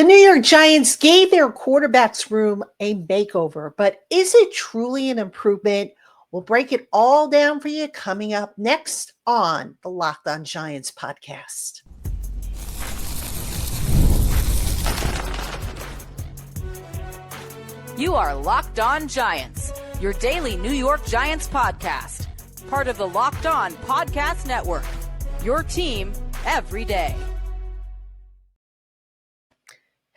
The New York Giants gave their quarterbacks room a makeover, but is it truly an improvement? We'll break it all down for you coming up next on the Locked On Giants podcast. You are Locked On Giants, your daily New York Giants podcast, part of the Locked On Podcast Network, your team every day.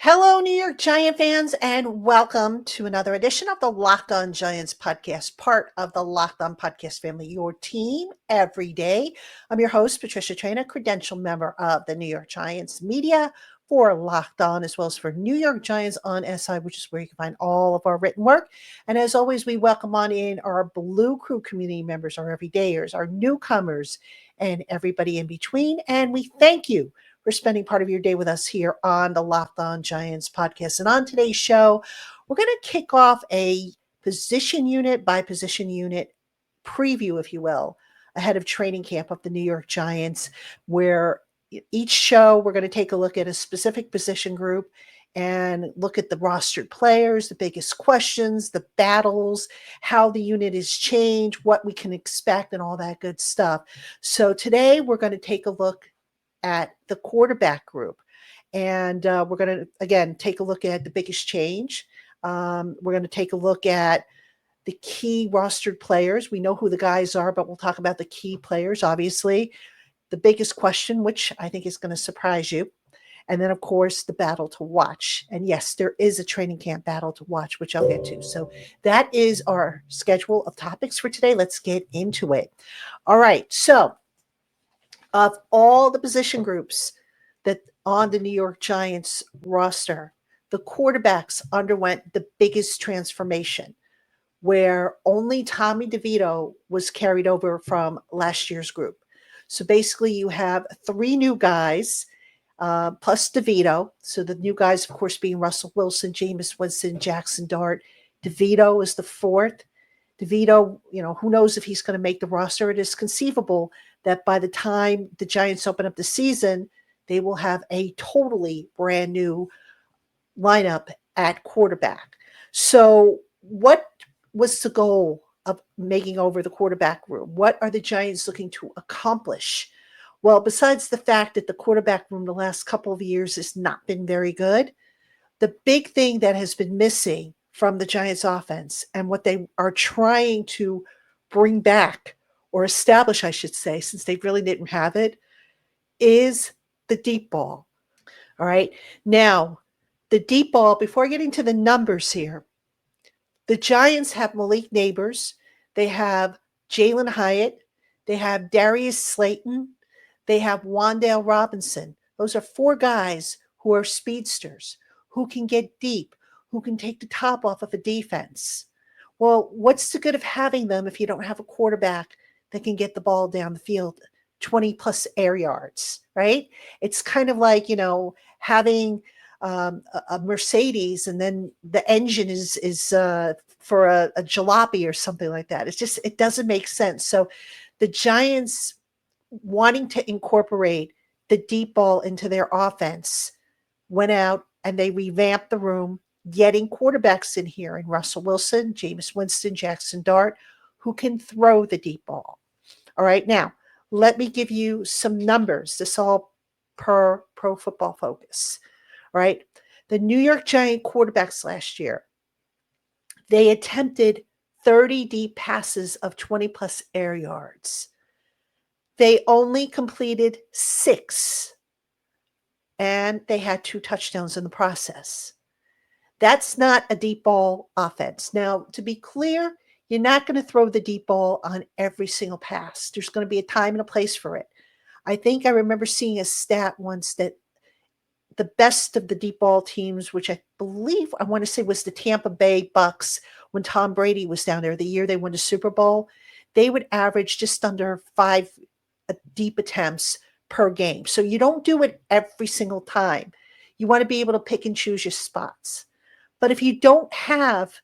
Hello, New York Giant fans, and welcome to another edition of the Locked On Giants podcast, part of the Locked On Podcast family, your team every day. I'm your host, Patricia Traina, credential member of the New York Giants media for Locked On, as well as for New York Giants on SI, which is where you can find all of our written work. And as always, we welcome on in our Blue Crew community members, our everydayers, our newcomers, and everybody in between. And we thank you for spending part of your day with us here on the Locked On Giants podcast. And on today's show, we're going to kick off a position unit by position unit preview, if you will, ahead of training camp of the New York Giants, where each show we're going to take a look at a specific position group and look at the rostered players, the biggest questions, the battles, how the unit has changed, what we can expect, and all that good stuff. So today we're going to take a look at the quarterback group. And we're going to, again, take a look at the biggest change. We're going to take a look at the key rostered players. We know who the guys are, but we'll talk about the key players, obviously. The biggest question, which I think is going to surprise you. And then, of course, the battle to watch. And yes, there is a training camp battle to watch, which I'll get to. So that is our schedule of topics for today. Let's get into it. All right. So of all the position groups that on the New York Giants roster, the quarterbacks underwent the biggest transformation, where only Tommy DeVito was carried over from last year's group. So basically you have three new guys, plus DeVito. So the new guys, of course, being Russell Wilson, Jameis Winston, Jackson Dart. DeVito is the fourth. DeVito, who knows if he's going to make the roster. It is conceivable that by the time the Giants open up the season, they will have a totally brand new lineup at quarterback. So what was the goal of making over the quarterback room? What are the Giants looking to accomplish? Well, besides the fact that the quarterback room the last couple of years has not been very good, the big thing that has been missing from the Giants offense and what they are trying to bring back or establish, I should say, since they really didn't have it, is the deep ball. All right. Now, the deep ball, before getting to the numbers here, the Giants have Malik Neighbors. They have Jalen Hyatt. They have Darius Slayton. They have Wan'Dale Robinson. Those are four guys who are speedsters, who can get deep, who can take the top off of a defense. Well, what's the good of having them if you don't have a quarterback that can get the ball down the field 20 plus air yards, right? It's kind of like, having a Mercedes and then the engine is for a jalopy or something like that. It doesn't make sense. So the Giants wanting to incorporate the deep ball into their offense went out and they revamped the room, getting quarterbacks in here in Russell Wilson, Jameis Winston, Jackson Dart, who can throw the deep ball. All right. Now, let me give you some numbers. This all per Pro Football Focus. All right. The New York Giant quarterbacks last year, they attempted 30 deep passes of 20 plus air yards. They only completed 6, and they had 2 touchdowns in the process. That's not a deep ball offense. Now, to be clear, you're not going to throw the deep ball on every single pass. There's going to be a time and a place for it. I think I remember seeing a stat once that the best of the deep ball teams, which I believe I want to say was the Tampa Bay Bucks when Tom Brady was down there, the year they won the Super Bowl, they would average just under 5 deep attempts per game. So you don't do it every single time. You want to be able to pick and choose your spots. But if you don't have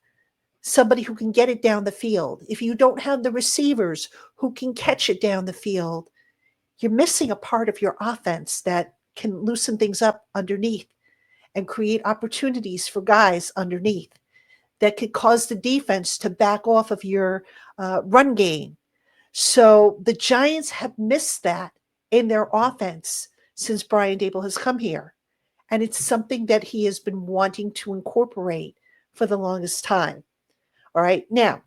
somebody who can get it down the field, if you don't have the receivers who can catch it down the field, you're missing a part of your offense that can loosen things up underneath and create opportunities for guys underneath that could cause the defense to back off of your run game. So the Giants have missed that in their offense since Brian Dable has come here. And it's something that he has been wanting to incorporate for the longest time. All right. Now,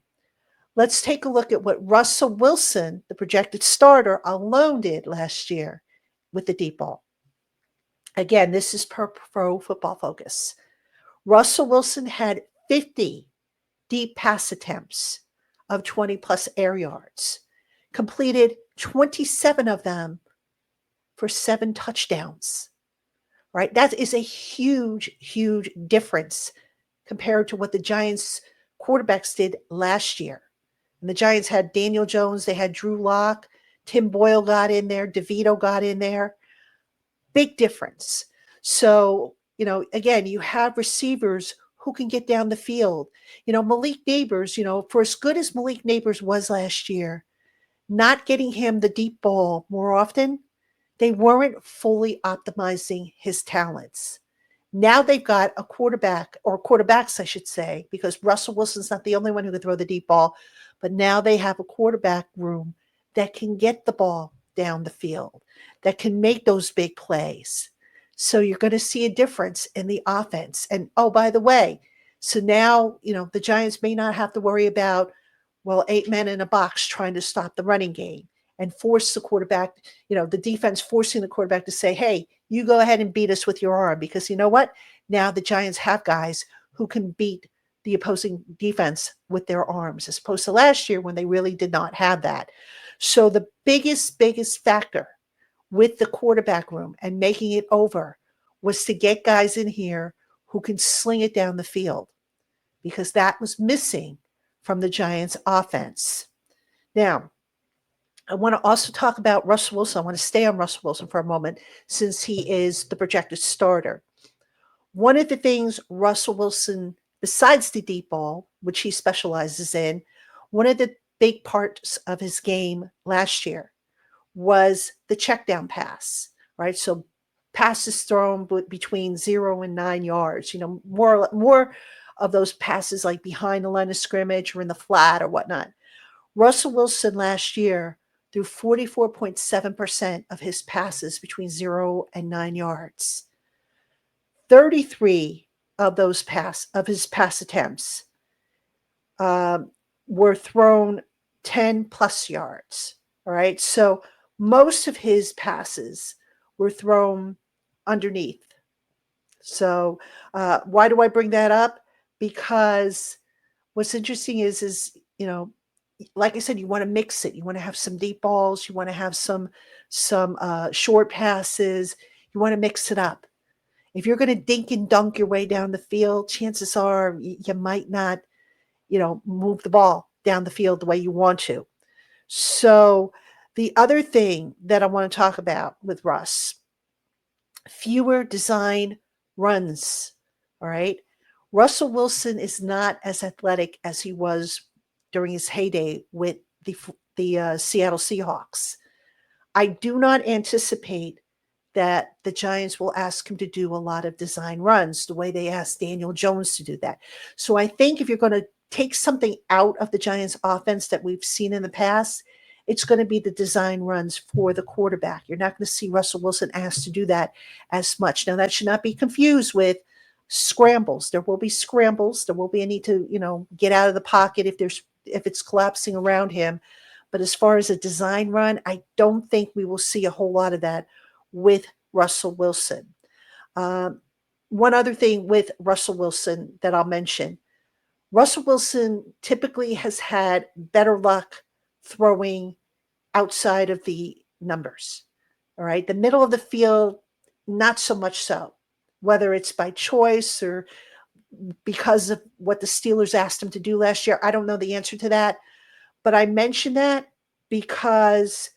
let's take a look at what Russell Wilson, the projected starter, alone did last year with the deep ball. Again, this is per Pro Football Focus. Russell Wilson had 50 deep pass attempts of 20 plus air yards, completed 27 of them for 7 touchdowns. Right? That is a huge, huge difference compared to what the Giants quarterbacks did last year. And the Giants had Daniel Jones, they had Drew Lock, Tim Boyle got in there, DeVito got in there. Big difference. So, again, you have receivers who can get down the field. Malik Neighbors, for as good as Malik Neighbors was last year, not getting him the deep ball more often, they weren't fully optimizing his talents. Now they've got a quarterback, or quarterbacks, I should say, because Russell Wilson's not the only one who can throw the deep ball, but now they have a quarterback room that can get the ball down the field, that can make those big plays. So you're going to see a difference in the offense. And oh, by the way, so now, the Giants may not have to worry about, 8 men in a box trying to stop the running game and force the quarterback, the defense forcing the quarterback to say, hey, you go ahead and beat us with your arm, because you know what? Now the Giants have guys who can beat the opposing defense with their arms, as opposed to last year when they really did not have that. So the biggest factor with the quarterback room and making it over was to get guys in here who can sling it down the field, because that was missing from the Giants offense. Now, I want to also talk about Russell Wilson. I want to stay on Russell Wilson for a moment since he is the projected starter. One of the things Russell Wilson, besides the deep ball, which he specializes in, one of the big parts of his game last year was the check down pass, right? So passes thrown between 0 and 9 yards, more of those passes like behind the line of scrimmage or in the flat or whatnot. Russell Wilson last year threw 44.7% of his passes between 0 and 9 yards. 33 of his pass attempts were thrown 10 plus yards. All right. So most of his passes were thrown underneath. So why do I bring that up? Because what's interesting is, like I said, you want to mix it. You want to have some deep balls. You want to have some short passes. You want to mix it up. If you're going to dink and dunk your way down the field, chances are you might not, move the ball down the field the way you want to. So the other thing that I want to talk about with Russ, fewer design runs. All right. Russell Wilson is not as athletic as he was during his heyday with the Seattle Seahawks. I do not anticipate that the Giants will ask him to do a lot of design runs the way they asked Daniel Jones to do that. So I think if you're going to take something out of the Giants offense that we've seen in the past, it's going to be the design runs for the quarterback. You're not going to see Russell Wilson asked to do that as much. Now, that should not be confused with scrambles. There will be scrambles. There will be a need to, get out of the pocket if it's collapsing around him. But as far as a design run, I don't think we will see a whole lot of that with Russell Wilson. One other thing with Russell Wilson that I'll mention, Russell Wilson typically has had better luck throwing outside of the numbers. All right. The middle of the field, not so much so, whether it's by choice or because of what the Steelers asked him to do last year. I don't know the answer to that. But I mention that because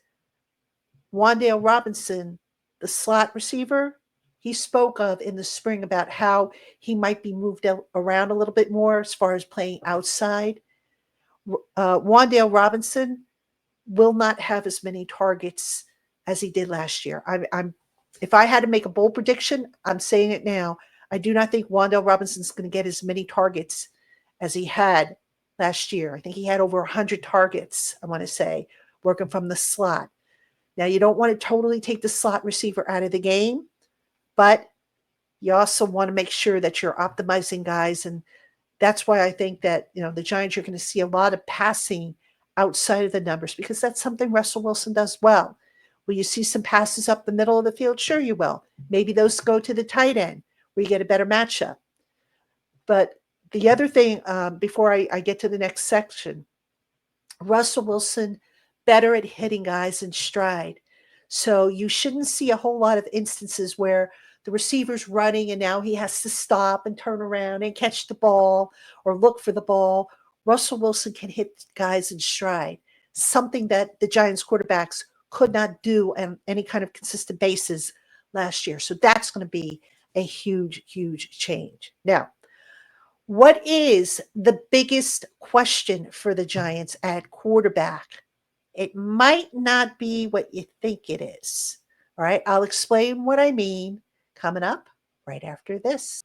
Wan'Dale Robinson, the slot receiver, he spoke of in the spring about how he might be moved around a little bit more as far as playing outside. Wan'Dale Robinson will not have as many targets as he did last year. If I had to make a bold prediction, I'm saying it now. I do not think Wan'Dale Robinson's going to get as many targets as he had last year. I think he had over 100 targets, I want to say, working from the slot. Now, you don't want to totally take the slot receiver out of the game, but you also want to make sure that you're optimizing guys. And that's why I think that, the Giants, you're going to see a lot of passing outside of the numbers because that's something Russell Wilson does well. Will you see some passes up the middle of the field? Sure you will. Maybe those go to the tight end where you get a better matchup. But the other thing, before I get to the next section, Russell Wilson better at hitting guys in stride. So you shouldn't see a whole lot of instances where the receiver's running and now he has to stop and turn around and catch the ball or look for the ball. Russell Wilson can hit guys in stride, something that the Giants quarterbacks could not do on any kind of consistent basis last year. So that's going to be a huge, huge change. Now, what is the biggest question for the Giants at quarterback? It might not be what you think it is. All right, I'll explain what I mean coming up right after this.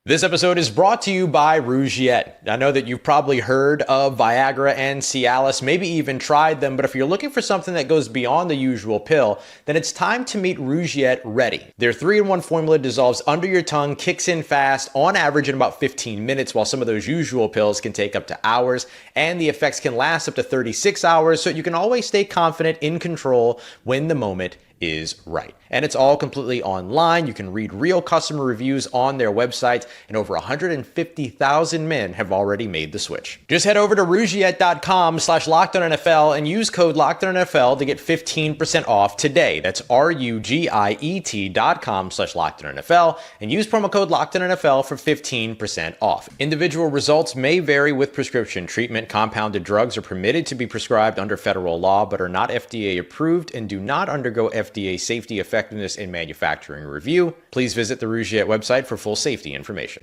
This episode is brought to you by Rougiette. I know that you've probably heard of Viagra and Cialis, maybe even tried them, but if you're looking for something that goes beyond the usual pill, then it's time to meet Rougiette Ready. Their 3-in-1 formula dissolves under your tongue, kicks in fast, on average in about 15 minutes, while some of those usual pills can take up to hours, and the effects can last up to 36 hours, so you can always stay confident in control when the moment is right. And it's all completely online. You can read real customer reviews on their website, and over 150,000 men have already made the switch. Just head over to Rougiette.com/LockedOnNFL and use code LockedOnNFL to get 15% off today. That's RUGIET.com/LockedOnNFL and use promo code LockedOnNFL for 15% off. Individual results may vary with prescription treatment. Compounded drugs are permitted to be prescribed under federal law, but are not FDA approved and do not undergo FDA safety, effectiveness, and manufacturing review. Please visit the Rougiette website for full safety information.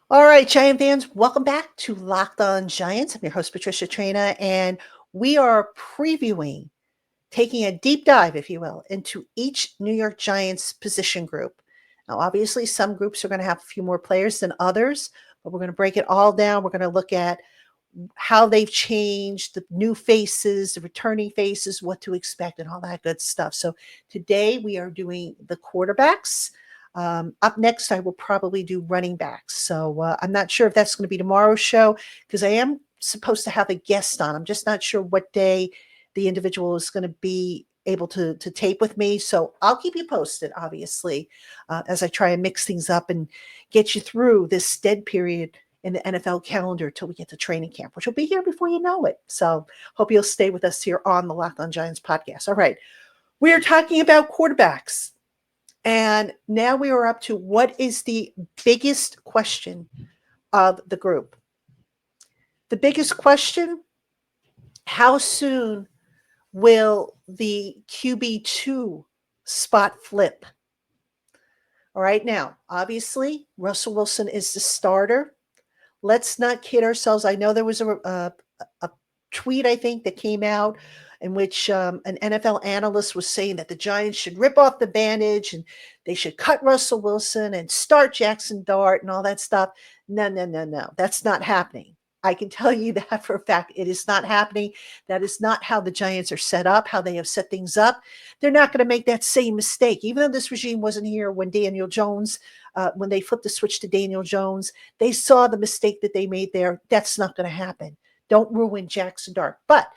All right, Giant fans, welcome back to Locked On Giants. I'm your host, Patricia Traina, and we are previewing, taking a deep dive, if you will, into each New York Giants position group. Now, obviously, some groups are going to have a few more players than others, but we're going to break it all down. We're going to look at how they've changed, the new faces, the returning faces, what to expect, and all that good stuff. So today we are doing the quarterbacks. Up next, I will probably do running backs. So I'm not sure if that's going to be tomorrow's show because I am supposed to have a guest on. I'm just not sure what day the individual is going to be able to tape with me. So I'll keep you posted, obviously, as I try and mix things up and get you through this dead period in the NFL calendar till we get to training camp, which will be here before you know it. So hope you'll stay with us here on the Locked On Giants podcast. All right. We are talking about quarterbacks. And now we are up to what is the biggest question of the group. The biggest question, how soon will the QB2 spot flip? All right. Now, obviously, Russell Wilson is the starter. Let's not kid ourselves. I know there was a tweet, I think, that came out in which an NFL analyst was saying that the Giants should rip off the bandage and they should cut Russell Wilson and start Jackson Dart and all that stuff. No. That's not happening. I can tell you that for a fact. It is not happening. That is not how the Giants are set up, how they have set things up. They're not going to make that same mistake. Even though this regime wasn't here when Daniel Jones, when they flipped the switch to Daniel Jones, they saw the mistake that they made there. That's not going to happen. Don't ruin Jackson Dart. But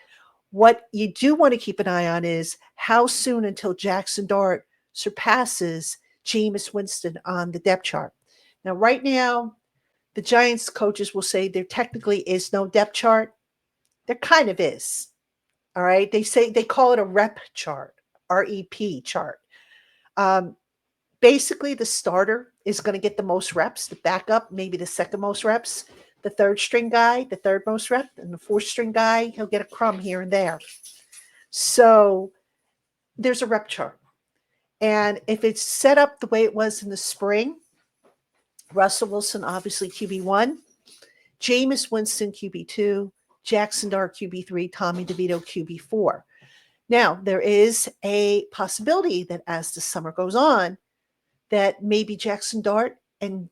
what you do want to keep an eye on is how soon until Jackson Dart surpasses Jameis Winston on the depth chart. Now, right now, the Giants coaches will say there technically is no depth chart. There kind of is. All right. They call it a rep chart, REP chart. Basically, the starter is going to get the most reps, the backup, maybe the second most reps, the third string guy, the third most rep, and the fourth string guy, he'll get a crumb here and there. So there's a rep chart. And if it's set up the way it was in the spring, Russell Wilson, obviously QB1, Jameis Winston, QB2, Jackson Dart, QB3, Tommy DeVito, QB4. Now, there is a possibility that as the summer goes on, that maybe Jackson Dart and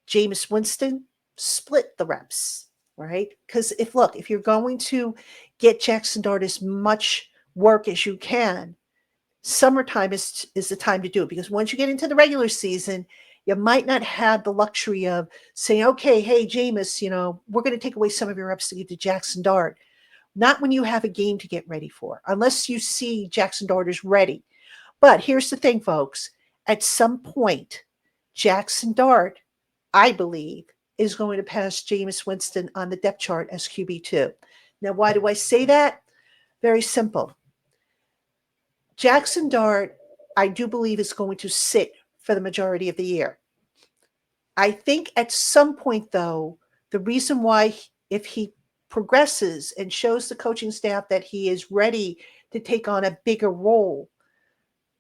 Jameis Winston split the reps, right? Because if you're going to get Jackson Dart as much work as you can, summertime is the time to do it, because once you get into the regular season, you might not have the luxury of saying, okay, hey, Jameis, we're going to take away some of your reps to give to Jackson Dart. Not when you have a game to get ready for, unless you see Jackson Dart is ready. But here's the thing, folks. At some point, Jackson Dart, I believe, is going to pass Jameis Winston on the depth chart as QB2. Now, why do I say that? Very simple. Jackson Dart, I do believe, is going to sit for the majority of the year. I think at some point, though, the reason why, if he progresses and shows the coaching staff that he is ready to take on a bigger role,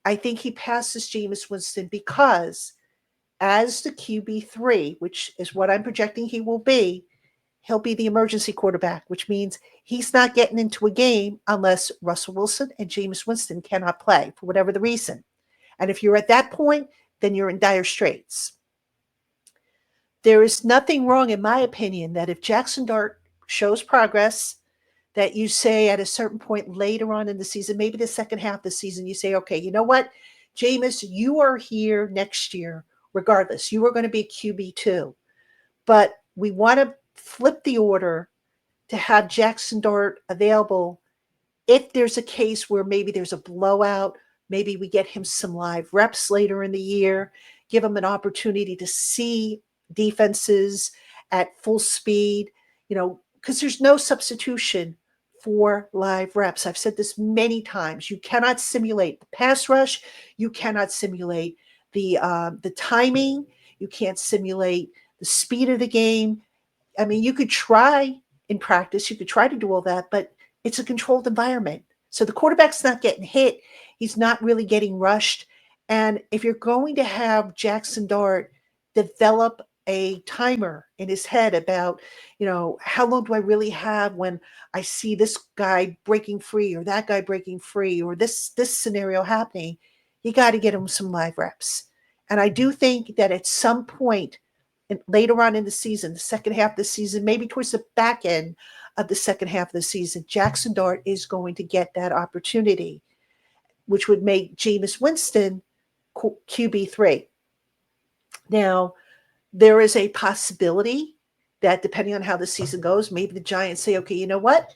I think he passes Jameis Winston, because as the QB3, which is what I'm projecting he will be, he'll be the emergency quarterback, which means he's not getting into a game unless Russell Wilson and Jameis Winston cannot play for whatever the reason. And if you're at that point, then you're in dire straits. There is nothing wrong, in my opinion, that if Jackson Dart shows progress, that you say at a certain point later on in the season, maybe the second half of the season, you say, okay, you know what, Jameis, you are here next year regardless. You are going to be QB2. But we want to flip the order to have Jackson Dart available if there's a case where maybe there's a blowout. Maybe we get him some live reps later in the year, give him an opportunity to see defenses at full speed, because there's no substitution for live reps. I've said this many times. You cannot simulate the pass rush. You cannot simulate the timing. You can't simulate the speed of the game. I mean, you could try in practice. You could try to do all that, but it's a controlled environment. So the quarterback's not getting hit. He's not really getting rushed. And if you're going to have Jackson Dart develop a timer in his head about, how long do I really have when I see this guy breaking free or that guy breaking free or this scenario happening, you got to get him some live reps. And I do think that at some point later on in the season, the second half of the season, maybe towards the back end of the second half of the season, Jackson Dart is going to get that opportunity, which would make Jameis Winston QB3. Now, there is a possibility that depending on how the season goes, maybe the Giants say, okay, you know what?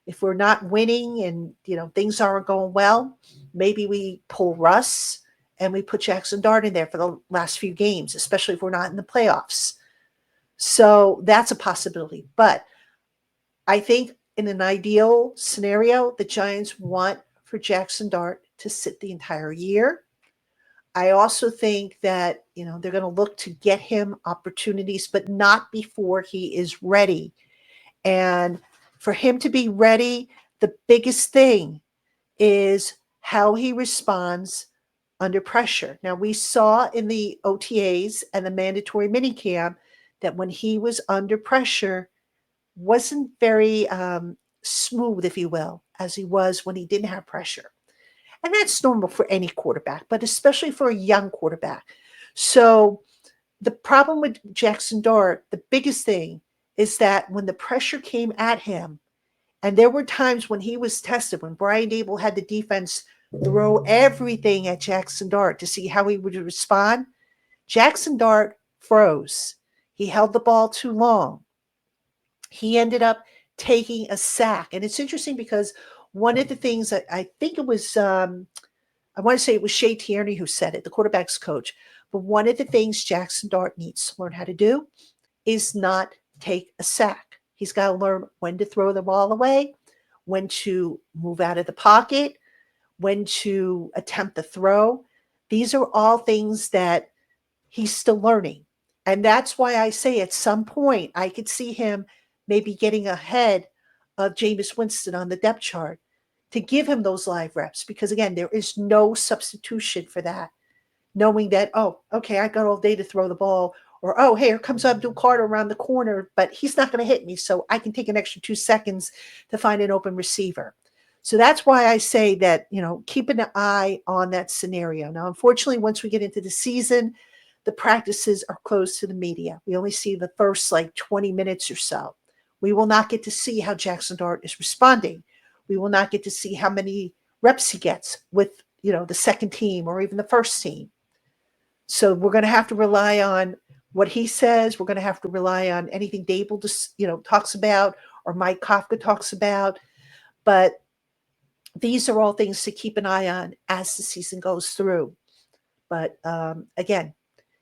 If we're not winning and, things aren't going well, maybe we pull Russ and we put Jackson Dart in there for the last few games, especially if we're not in the playoffs. So that's a possibility. But I think in an ideal scenario, the Giants want for Jackson Dart to sit the entire year. I also think that, they're going to look to get him opportunities, but not before he is ready. And for him to be ready, the biggest thing is how he responds under pressure. Now, we saw in the OTAs and the mandatory minicamp that when he was under pressure, wasn't very smooth, if you will, as he was when he didn't have pressure. And that's normal for any quarterback, but especially for a young quarterback. So the problem with Jackson Dart, the biggest thing is that when the pressure came at him, and there were times when he was tested, when Brian Dable had the defense throw everything at Jackson Dart to see how he would respond, Jackson Dart froze. He held the ball too long. He ended up taking a sack. And it's interesting because one of the things that I think it was, I want to say it was Shea Tierney who said it, the quarterback's coach. But one of the things Jackson Dart needs to learn how to do is not take a sack. He's got to learn when to throw the ball away, when to move out of the pocket, when to attempt the throw. These are all things that he's still learning. And that's why I say at some point I could see him maybe getting ahead of Jameis Winston on the depth chart to give him those live reps. Because again, there is no substitution for that. Knowing that, oh, okay, I got all day to throw the ball. Or, oh, hey, here comes Abdul Carter around the corner, but he's not going to hit me, so I can take an extra 2 seconds to find an open receiver. So that's why I say that, keep an eye on that scenario. Now, unfortunately, once we get into the season, the practices are closed to the media. We only see the first like 20 minutes or so. We will not get to see how Jackson Dart is responding. We will not get to see how many reps he gets with, the second team or even the first team. So we're going to have to rely on what he says. We're going to have to rely on anything Dable, talks about or Mike Kafka talks about. But these are all things to keep an eye on as the season goes through. But again,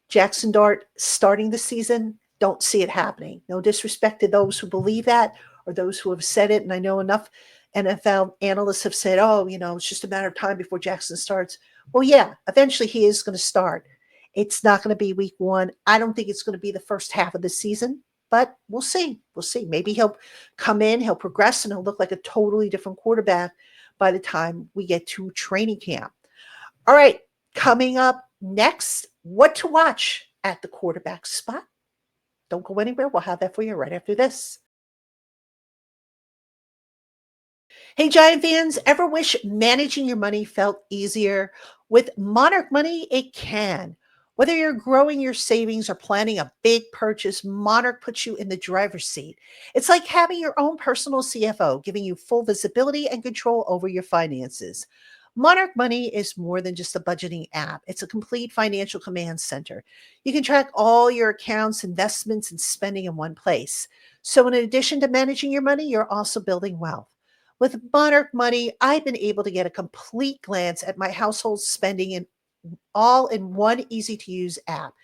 Jackson Dart starting the season, don't see it happening. No disrespect to those who believe that or those who have said it. And I know enough NFL analysts have said, oh, it's just a matter of time before Jackson starts. Well, yeah, eventually he is going to start. It's not going to be week 1. I don't think it's going to be the first half of the season, but we'll see. We'll see. Maybe he'll come in, he'll progress, and he'll look like a totally different quarterback by the time we get to training camp. All right, coming up next, what to watch at the quarterback spot. Don't go anywhere. We'll have that for you right after this. Hey, Giant fans, ever wish managing your money felt easier? With Monarch Money, it can. Whether you're growing your savings or planning a big purchase, Monarch puts you in the driver's seat. It's like having your own personal CFO, giving you full visibility and control over your finances. Monarch Money is more than just a budgeting app. It's a complete financial command center. You can track all your accounts, investments, and spending in one place. So in addition to managing your money, you're also building wealth. With Monarch Money, I've been able to get a complete glance at my household spending in all in one easy to use app.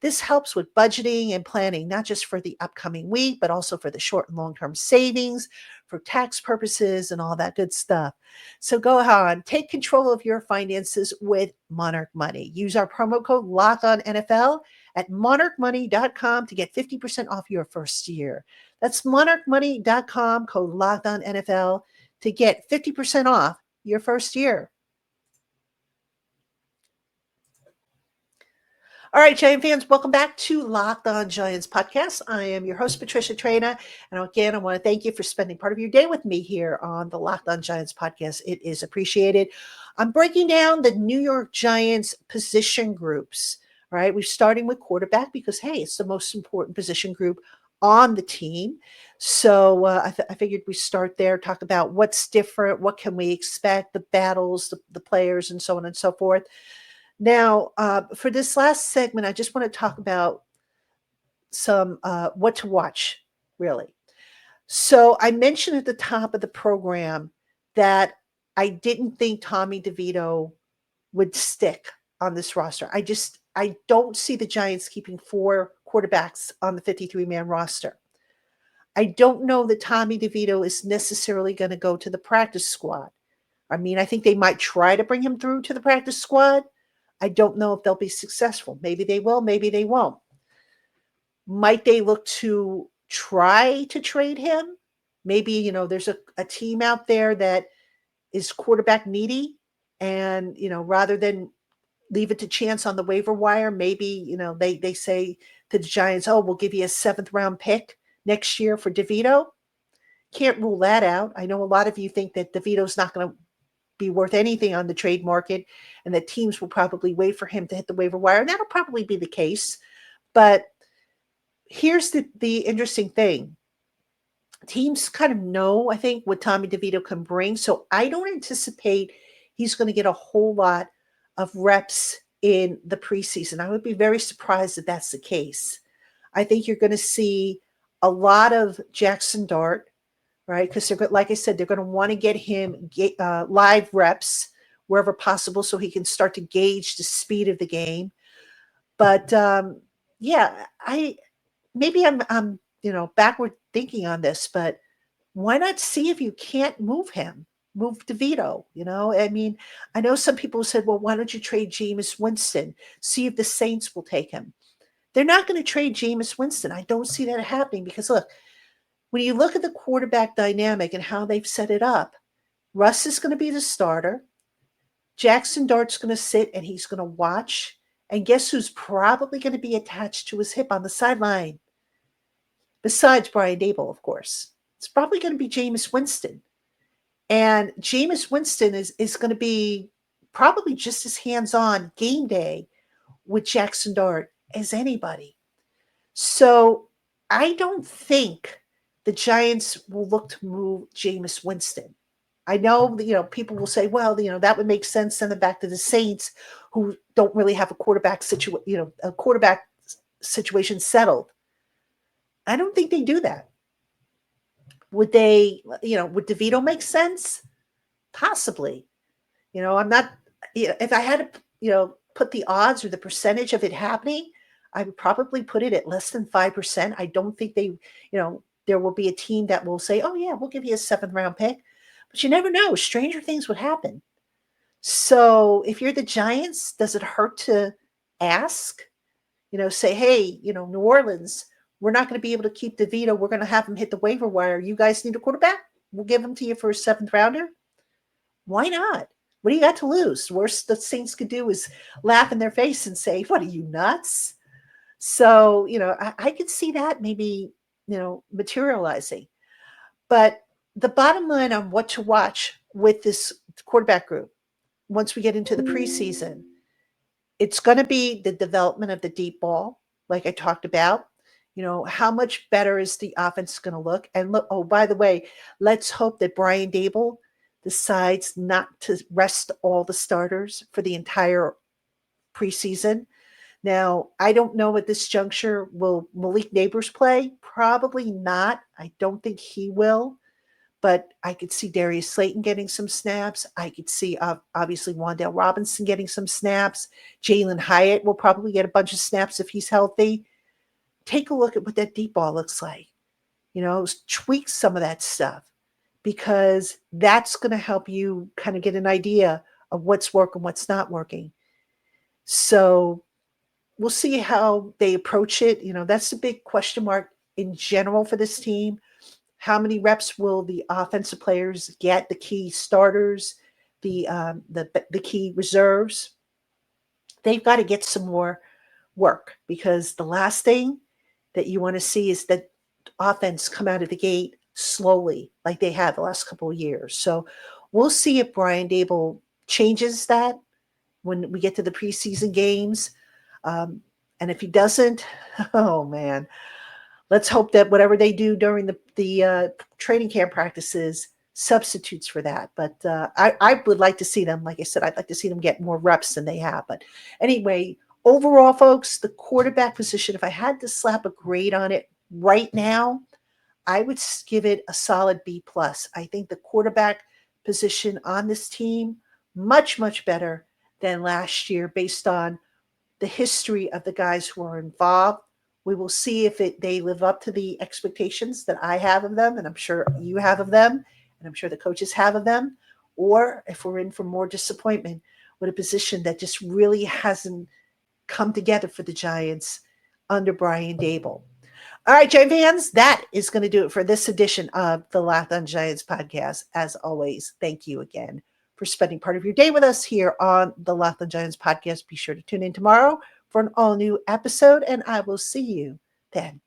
This helps with budgeting and planning, not just for the upcoming week, but also for the short and long term savings, for tax purposes, and all that good stuff. So go on, take control of your finances with Monarch Money. Use our promo code LOCKONNFL at monarchmoney.com to get 50% off your first year. That's monarchmoney.com, code LOCKEDONNFL to get 50% off your first year. All right, Giant fans, welcome back to Locked On Giants podcast. I am your host, Patricia Traina. And again, I want to thank you for spending part of your day with me here on the Locked On Giants podcast. It is appreciated. I'm breaking down the New York Giants position groups. All right, we're starting with quarterback because, hey, it's the most important position group on the team. So I figured we start there, talk about what's different, what can we expect, the battles, the players, and so on and so forth. Now, for this last segment, I just want to talk about some what to watch, really. So I mentioned at the top of the program that I didn't think Tommy DeVito would stick on this roster. I don't see the Giants keeping 4 quarterbacks on the 53-man roster. I don't know that Tommy DeVito is necessarily going to go to the practice squad. I mean, I think they might try to bring him through to the practice squad. I don't know if they'll be successful. Maybe they will, maybe they won't. Might they look to try to trade him? Maybe, there's a team out there that is quarterback needy and, rather than leave it to chance on the waiver wire, maybe, they say to the Giants, oh, we'll give you a 7th round pick next year for DeVito. Can't rule that out. I know a lot of you think that DeVito's not going to be worth anything on the trade market and that teams will probably wait for him to hit the waiver wire. And that'll probably be the case. But here's the interesting thing. Teams kind of know, I think, what Tommy DeVito can bring. So I don't anticipate he's going to get a whole lot of reps in the preseason. I would be very surprised if that's the case. I think you're going to see a lot of Jackson Dart, right? Because they're, like I said, they're going to want to get him live reps wherever possible so he can start to gauge the speed of the game. But yeah, I'm backward thinking on this, but why not see if you can't move him? Move DeVito, I mean, I know some people said, well, why don't you trade Jameis Winston? See if the Saints will take him. They're not going to trade Jameis Winston. I don't see that happening because look, when you look at the quarterback dynamic and how they've set it up, Russ is going to be the starter. Jackson Dart's going to sit and he's going to watch. And guess who's probably going to be attached to his hip on the sideline? Besides Brian Dable, of course. It's probably going to be Jameis Winston. And Jameis Winston is going to be probably just as hands-on game day with Jackson Dart as anybody. So I don't think the Giants will look to move Jameis Winston. I know that, people will say, well, that would make sense. Send them back to the Saints, who don't really have a quarterback situation settled. I don't think they do that. Would they? Would DeVito make sense? Possibly. I'm not. If I had to, put the odds or the percentage of it happening, I would probably put it at less than 5%. I don't think there will be a team that will say, oh, yeah, we'll give you a 7th-round pick. But you never know. Stranger things would happen. So if you're the Giants, does it hurt to ask? Say, hey, New Orleans, we're not going to be able to keep DeVito. We're going to have him hit the waiver wire. You guys need a quarterback? We'll give him to you for a 7th-rounder. Why not? What do you got to lose? The worst the Saints could do is laugh in their face and say, what are you, nuts? So, I could see that maybe, materializing. But the bottom line on what to watch with this quarterback group, once we get into the preseason, it's going to be the development of the deep ball, like I talked about. How much better is the offense going to look? And look, oh, by the way, let's hope that Brian Daboll decides not to rest all the starters for the entire preseason. Now, I don't know at this juncture, will Malik Neighbors play? Probably not. I don't think he will. But I could see Darius Slayton getting some snaps. I could see, obviously, Wan'Dale Robinson getting some snaps. Jalen Hyatt will probably get a bunch of snaps if he's healthy. Take a look at what that deep ball looks like. Tweak some of that stuff, because that's going to help you kind of get an idea of what's working, what's not working. So we'll see how they approach it. That's a big question mark in general for this team. How many reps will the offensive players get? The key starters, the key reserves. They've got to get some more work, because the last thing that you want to see is that offense come out of the gate slowly like they have the last couple of years. So we'll see if Brian Daboll changes that when we get to the preseason games. And if he doesn't, oh man, let's hope that whatever they do during the training camp practices substitutes for that. But I would like to see them, like I said, I'd like to see them get more reps than they have. But anyway, overall, folks, the quarterback position, if I had to slap a grade on it right now, I would give it a solid B+. I think the quarterback position on this team, much, much better than last year based on the history of the guys who are involved. We will see if they live up to the expectations that I have of them, and I'm sure you have of them, and I'm sure the coaches have of them, or if we're in for more disappointment with a position that just really hasn't come together for the Giants under Brian Daboll. All right, Giant fans, that is going to do it for this edition of the Locked On Giants podcast. As always, thank you again for spending part of your day with us here on the Locked On Giants podcast. Be sure to tune in tomorrow for an all-new episode, and I will see you then.